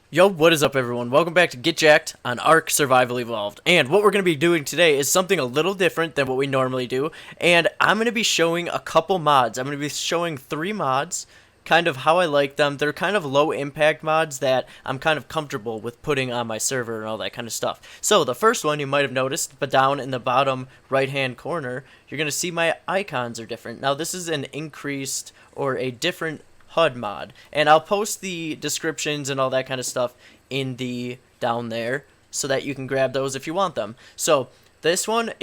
Yo, what is up everyone? Welcome back to Get Jacked on Ark Survival Evolved. And what we're going to be doing today is something a little different than what we normally do. And I'm going to be showing a couple mods. I'm going to be showing 3 mods, kind of how I like them. They're kind of low impact mods that I'm kind of comfortable with putting on my server and all that kind of stuff. So the first one you might have noticed, but down in the bottom right hand corner, you're going to see my icons are different. Now this is an increased or a different HUD mod, and I'll post the descriptions and all that kind of stuff in the down there so that you can grab those if you want them. So this one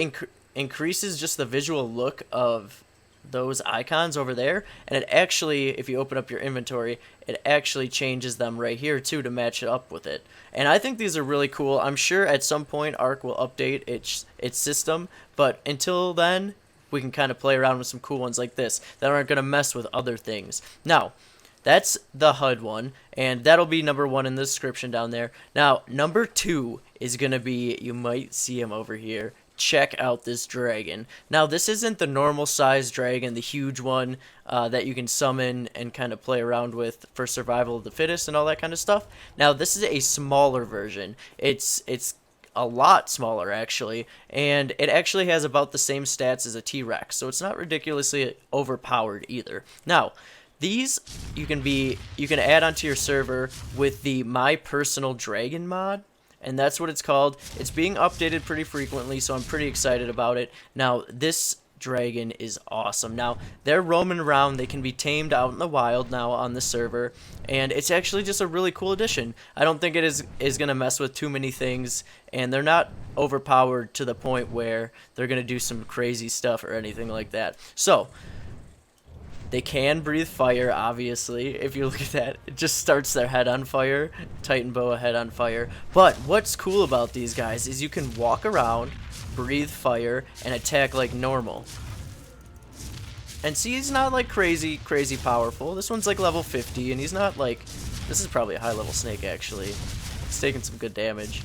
increases just the visual look of those icons over there, and it actually, if you open up your inventory, it actually changes them right here too to match it up with it. And I think these are really cool. I'm sure at some point Ark will update its system, but until then we can kind of play around with some cool ones like this that aren't going to mess with other things. Now, that's the HUD one, and that'll be number 1 in the description down there. Now, number 2 is going to be, you might see him over here. Check out this dragon. Now, this isn't the normal size dragon, the huge one that you can summon and kind of play around with for survival of the fittest and all that kind of stuff. Now, this is a smaller version. It's a lot smaller actually, and it actually has about the same stats as a T-Rex, so it's not ridiculously overpowered either. Now, these you can add onto your server with the My Personal Dragon mod, and that's what it's called. It's being updated pretty frequently, so I'm pretty excited about it. Now, this dragon is awesome. Now, they're roaming around. They can be tamed out in the wild now on the server, and it's actually just a really cool addition. I don't think it is going to mess with too many things, and they're not overpowered to the point where they're going to do some crazy stuff or anything like that. So, they can breathe fire, obviously. If you look at that, it just starts their head on fire. Titan boa head on fire. But what's cool about these guys is you can walk around, breathe fire, and attack like normal. And see, he's not like crazy powerful. This one's like level 50, and he's not like... This is probably a high level snake, actually. It's taking some good damage.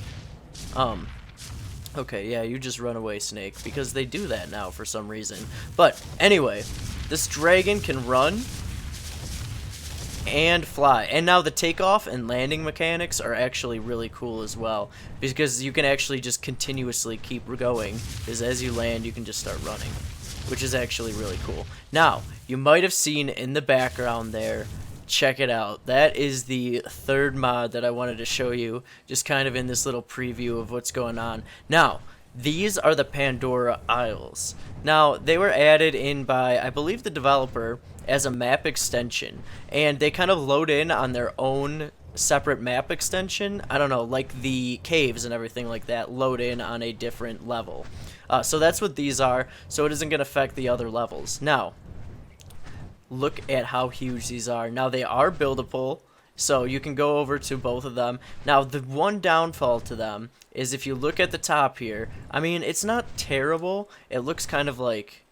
Okay, yeah, you just run away, snake, because they do that now for some reason. But anyway, this dragon can run and fly, and now the takeoff and landing mechanics are actually really cool as well, because you can actually just continuously keep going, because as you land you can just start running, which is actually really cool. Now, you might have seen in the background there, check it out, that is the 3rd mod that I wanted to show you, just kind of in this little preview of what's going on. Now, these are the Pandora Isles. Now, they were added in by, I believe, the developer as a map extension, and they kind of load in on their own separate map extension. I don't know, like the caves and everything like that load in on a different level. So that's what these are, so it isn't going to affect the other levels. Now, look at how huge these are. Now, they are buildable, so you can go over to both of them. Now, the one downfall to them is if you look at the top here, I mean, it's not terrible. It looks kind of like,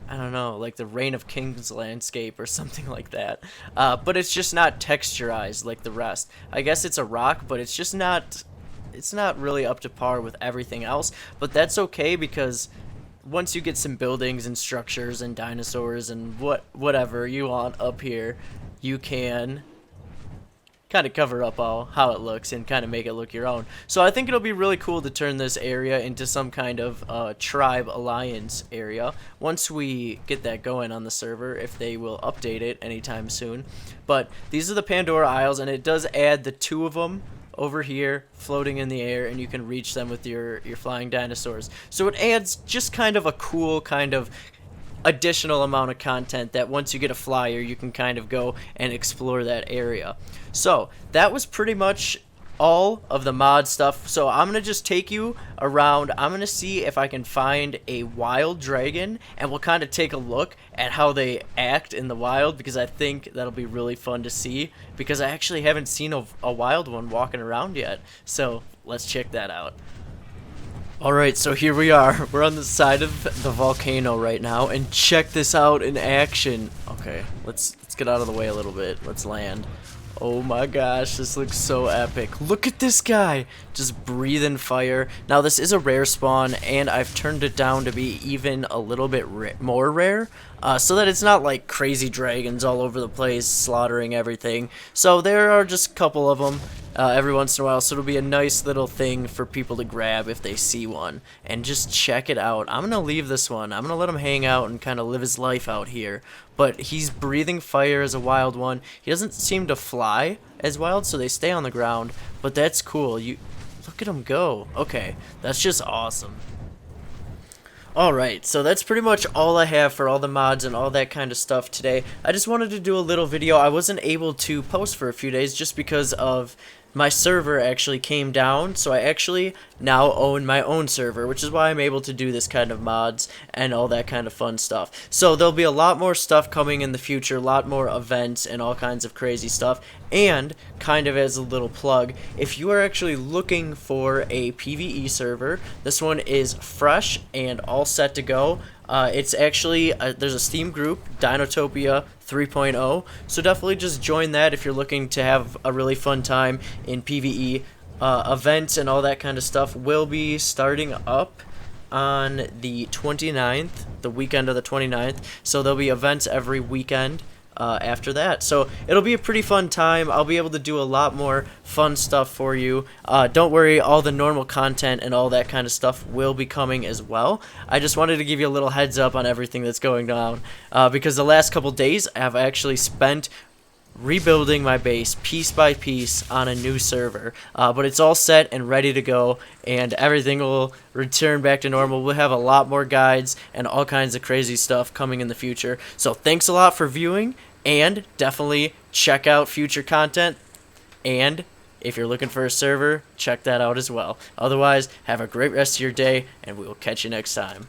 I don't know, like the Reign of Kings landscape or something like that. But it's just not texturized like the rest. I guess it's a rock, but it's just not, it's not really up to par with everything else. But that's okay, because once you get some buildings and structures and dinosaurs and whatever you want up here, you can kind of cover up how it looks and kind of make it look your own. So I think it'll be really cool to turn this area into some kind of tribe alliance area once we get that going on the server, if they will update it anytime soon. But these are the Pandora Isles, and it does add the 2 of them over here floating in the air, and you can reach them with your flying dinosaurs. So it adds just kind of a cool kind of additional amount of content that once you get a flyer you can kind of go and explore that area. So that was pretty much all of the mod stuff. So I'm gonna just take you around. I'm gonna see if I can find a wild dragon, and we'll kind of take a look at how they act in the wild, because I think that'll be really fun to see, because I actually haven't seen a wild one walking around yet. So let's check that out. Alright, so here we are. We're on the side of the volcano right now, and check this out in action. Okay, let's get out of the way a little bit. Let's land. Oh my gosh, this looks so epic. Look at this guy, just breathing fire. Now, this is a rare spawn, and I've turned it down to be even a little bit more rare. so that it's not like crazy dragons all over the place slaughtering everything. So there are just a couple of them every once in a while, so it'll be a nice little thing for people to grab if they see one and just check it out. I'm gonna leave this one. I'm gonna let him hang out and kind of live his life out here, but he's breathing fire as a wild one. He doesn't seem to fly as wild, so they stay on the ground, but that's cool. You look at him go. Okay, that's just awesome. Alright, so that's pretty much all I have for all the mods and all that kind of stuff today. I just wanted to do a little video. I wasn't able to post for a few days just because of my server actually came down, so I actually now own my own server, which is why I'm able to do this kind of mods and all that kind of fun stuff. So there'll be a lot more stuff coming in the future, a lot more events and all kinds of crazy stuff. And kind of as a little plug, if you are actually looking for a PvE server, this one is fresh and all set to go. It's actually, there's a Steam group, Dinotopia 3.0, so definitely just join that if you're looking to have a really fun time in PvE. Events and all that kind of stuff will be starting up on the 29th, the weekend of the 29th, so there'll be events every weekend after that. So it'll be a pretty fun time. I'll be able to do a lot more fun stuff for you. Don't worry, all the normal content and all that kind of stuff will be coming as well. I just wanted to give you a little heads up on everything that's going down because the last couple days I've actually spent rebuilding my base piece by piece on a new server, but it's all set and ready to go, and everything will return back to normal. We'll have a lot more guides and all kinds of crazy stuff coming in the future. So thanks a lot for viewing, and definitely check out future content, and if you're looking for a server, check that out as well. Otherwise, have a great rest of your day, and we will catch you next time.